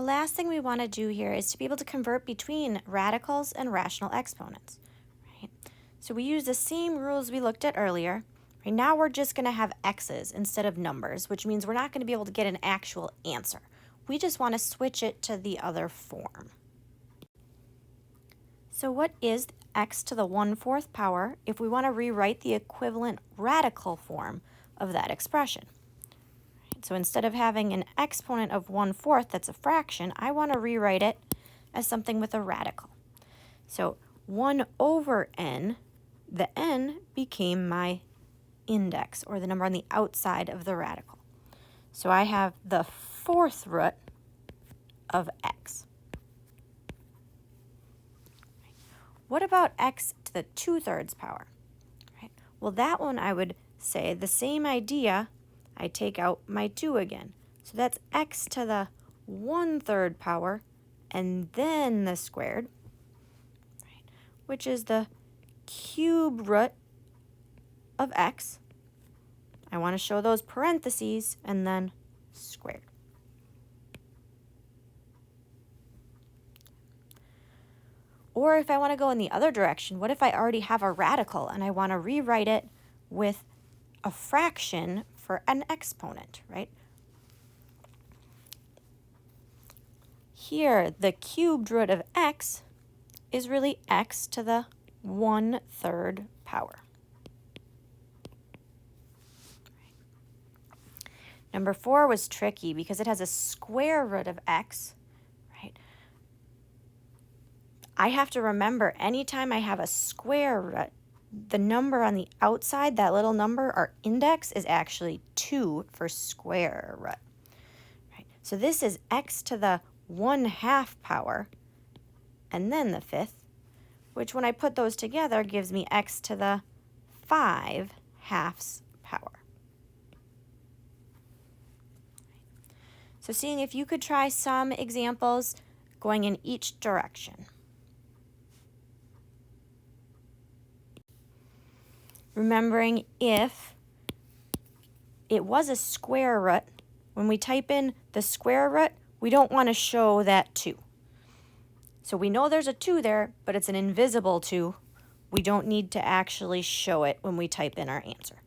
The last thing we want to do here is to be able to convert between radicals and rational exponents. Right? So we use the same rules we looked at earlier. Right now we're just going to have x's instead of numbers, which means we're not going to be able to get an actual answer. We just want to switch it to the other form. So what is x to the 1/4 power if we want to rewrite the equivalent radical form of that expression? So instead of having an exponent of 1/4 that's a fraction, I want to rewrite it as something with a radical. So 1 over n, the n became my index, or the number on the outside of the radical. So I have the 4th root of x. What about x to the 2/3 power? Right. Well, that one I would say the same idea. I take out my 2 again. So that's x to the 1/3 power and then the squared, right, which is the cube root of x. I want to show those parentheses and then squared. Or if I want to go in the other direction, what if I already have a radical and I want to rewrite it with a fraction for an exponent, right? Here, the cubed root of x is really x to the 1/3 power. Number 4 was tricky because it has a square root of x, right? I have to remember anytime I have a square root, the number on the outside, that little number, our index, is actually 2 for square root. Right? So this is x to the 1/2 power and then the 5th, which when I put those together gives me x to the 5/2 power. So seeing if you could try some examples going in each direction. Remembering if it was a square root, when we type in the square root, we don't want to show that 2. So we know there's a 2 there, but it's an invisible 2. We don't need to actually show it when we type in our answer.